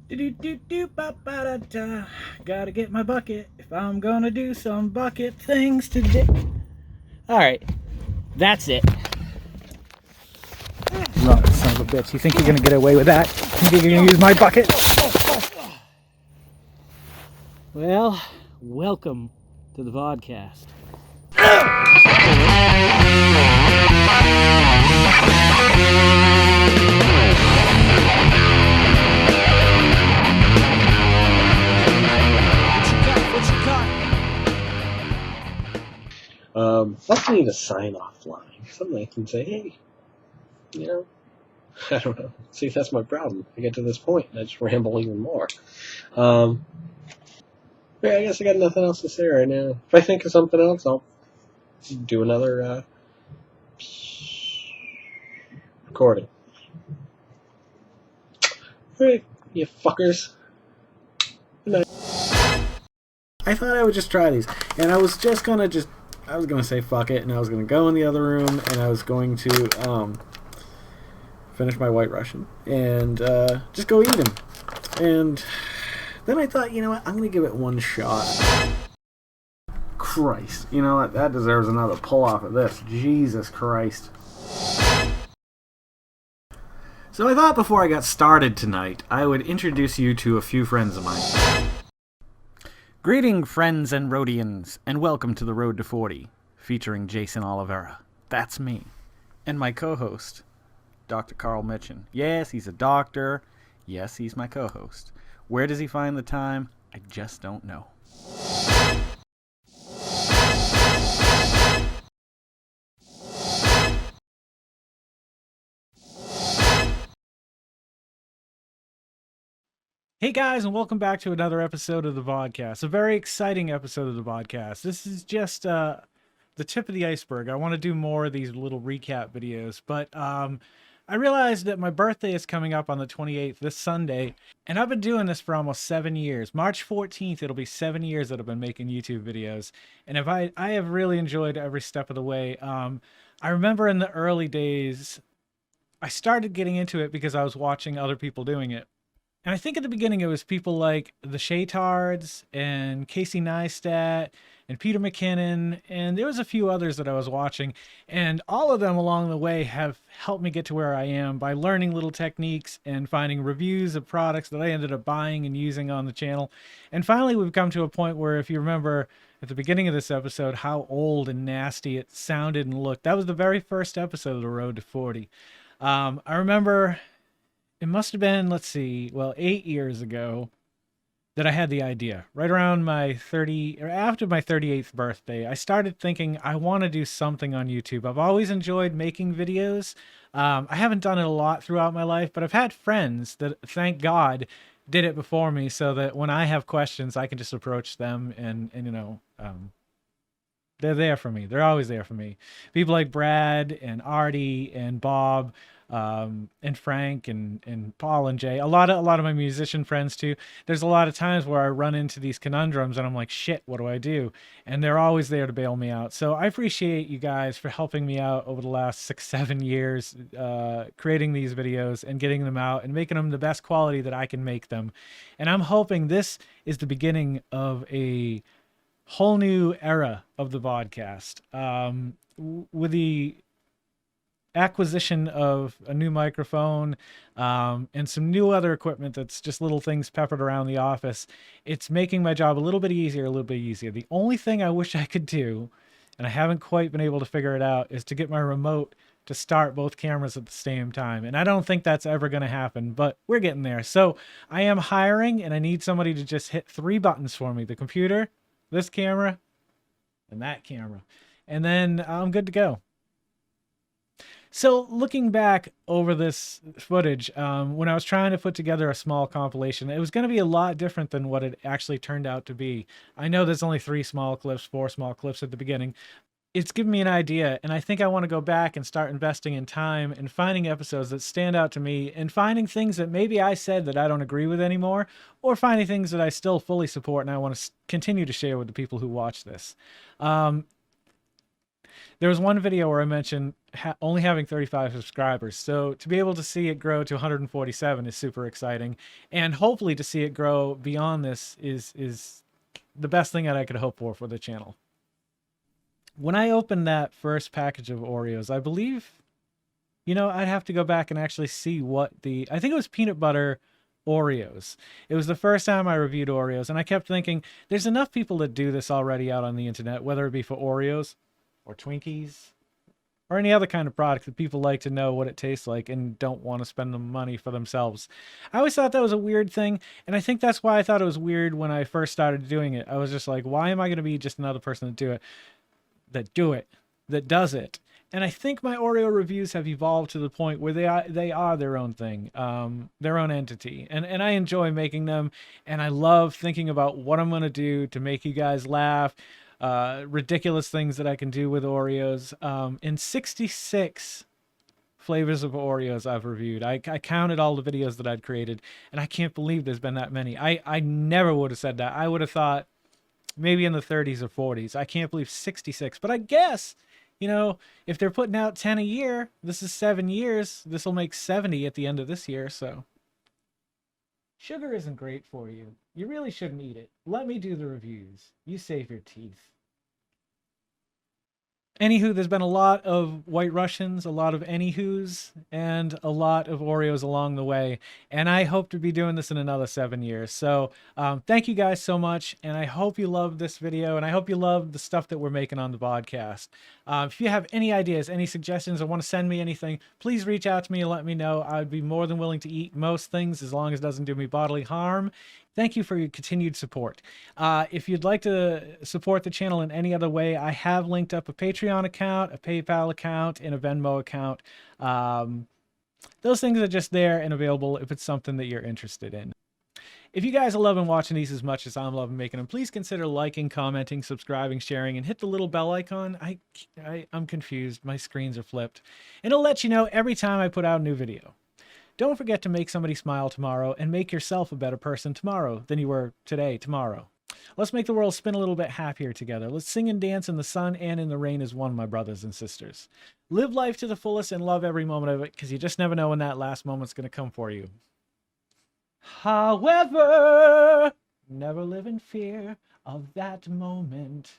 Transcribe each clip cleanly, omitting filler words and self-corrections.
Do-do-do-do-ba-ba-da-da. Gotta get my bucket if I'm gonna do some bucket things today. Alright, that's it. Son of a bitch. You think you're gonna get away with that? You think you're gonna use my bucket? Well, welcome to the Vodkast. I need a sign-off line. Something I can say, hey, I don't know. See, that's my problem. I get to this point and I just ramble even more. Yeah, I guess I got nothing else to say right now. If I think of something else, I'll do another recording. Alright, you fuckers. Good night. I thought I would just try these, and I was gonna say fuck it, and I was gonna go in the other room, and I was going to finish my White Russian and just go eat them. And then I thought, you know what, I'm gonna give it one shot. Christ, you know what, that deserves another pull off of this. Jesus Christ. So I thought before I got started tonight, I would introduce you to a few friends of mine. Greeting, friends and Rhodians, and welcome to the Road to 40, featuring Jason Oliveira. That's me. And my co-host, Dr. Carl Mitchin. Yes, he's a doctor. Yes, he's my co-host. Where does he find the time? I just don't know. Hey guys, and welcome back to another episode of the Vodkast. A very exciting episode of the Vodkast. This is just the tip of the iceberg. I want to do more of these little recap videos, but I realized that my birthday is coming up on the 28th, this Sunday, and I've been doing this for almost 7 years. March 14th, it'll be 7 years that I've been making YouTube videos, and I have really enjoyed every step of the way. I remember in the early days, I started getting into it because I was watching other people doing it. And I think at the beginning it was people like the Shaytards and Casey Neistat and Peter McKinnon, and there was a few others that I was watching, and all of them along the way have helped me get to where I am by learning little techniques and finding reviews of products that I ended up buying and using on the channel. And finally we've come to a point where, if you remember at the beginning of this episode how old and nasty it sounded and looked, that was the very first episode of the Road to 40. I remember it must have been, 8 years ago that I had the idea. Right around my after my 38th birthday, I started thinking I want to do something on YouTube. I've always enjoyed making videos. I haven't done it a lot throughout my life, but I've had friends that, thank God, did it before me, so that when I have questions, I can just approach them and they're there for me. They're always there for me. People like Brad and Artie and Bob, and Frank and Paul and Jay, a lot of my musician friends too. There's a lot of times where I run into these conundrums and I'm like, shit, what do I do? And they're always there to bail me out. So I appreciate you guys for helping me out over the last 6-7 years, creating these videos and getting them out and making them the best quality that I can make them. And I'm hoping this is the beginning of a whole new era of the Vodkast. With the acquisition of a new microphone and some new other equipment that's just little things peppered around the office, it's making my job a little bit easier. The only thing I wish I could do, and I haven't quite been able to figure it out, is to get my remote to start both cameras at the same time. And I don't think that's ever going to happen, but we're getting there. So I am hiring, and I need somebody to just hit 3 buttons for me: the computer, this camera, and that camera. And then I'm good to go. So looking back over this footage, when I was trying to put together a small compilation, it was going to be a lot different than what it actually turned out to be. I know there's only 4 small clips at the beginning. It's given me an idea, and I think I want to go back and start investing in time and finding episodes that stand out to me, and finding things that maybe I said that I don't agree with anymore, or finding things that I still fully support and I want to continue to share with the people who watch this. There was one video where I mentioned only having 35 subscribers. So to be able to see it grow to 147 is super exciting. And hopefully to see it grow beyond this is the best thing that I could hope for the channel. When I opened that first package of Oreos, I believe, I'd have to go back and actually see I think it was peanut butter Oreos. It was the first time I reviewed Oreos, and I kept thinking, there's enough people that do this already out on the internet, whether it be for Oreos or Twinkies or any other kind of product that people like to know what it tastes like and don't want to spend the money for themselves. I always thought that was a weird thing, and I think that's why I thought it was weird when I first started doing it. I was just like, why am I going to be just another person that does it? And I think my Oreo reviews have evolved to the point where they are their own thing, their own entity. And I enjoy making them, and I love thinking about what I'm going to do to make you guys laugh, ridiculous things that I can do with Oreos. In 66 flavors of Oreos I've reviewed. I counted all the videos that I'd created, and I can't believe there's been that many. I never would have said that. I would have thought maybe in the 30s or 40s. I can't believe 66. But I guess, if they're putting out 10 a year, this is 7 years. This will make 70 at the end of this year, so. Sugar isn't great for you. You really shouldn't eat it. Let me do the reviews. You save your teeth. Anywho, there's been a lot of White Russians, a lot of Anywho's, and a lot of Oreos along the way. And I hope to be doing this in another 7 years. So thank you guys so much. And I hope you loved this video. And I hope you loved the stuff that we're making on the podcast. If you have any ideas, any suggestions, or want to send me anything, please reach out to me and let me know. I'd be more than willing to eat most things as long as it doesn't do me bodily harm. Thank you for your continued support. If you'd like to support the channel in any other way, I have linked up a Patreon account, a PayPal account, and a Venmo account. Those things are just there and available if it's something that you're interested in. If you guys are loving watching these as much as I'm loving making them, please consider liking, commenting, subscribing, sharing, and hit the little bell icon. I'm confused. My screens are flipped. And it'll let you know every time I put out a new video. Don't forget to make somebody smile tomorrow and make yourself a better person tomorrow than you were today, tomorrow. Let's make the world spin a little bit happier together. Let's sing and dance in the sun and in the rain as one, my brothers and sisters. Live life to the fullest and love every moment of it, because you just never know when that last moment's going to come for you. However, never live in fear of that moment.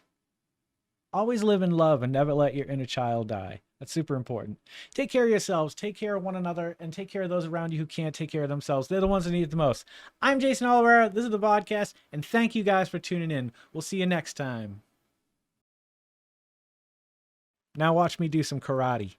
Always live in love and never let your inner child die. That's super important. Take care of yourselves, take care of one another, and take care of those around you who can't take care of themselves. They're the ones that need it the most. I'm Jason Oliver. This is the Vodkast, and thank you guys for tuning in. We'll see you next time. Now watch me do some karate.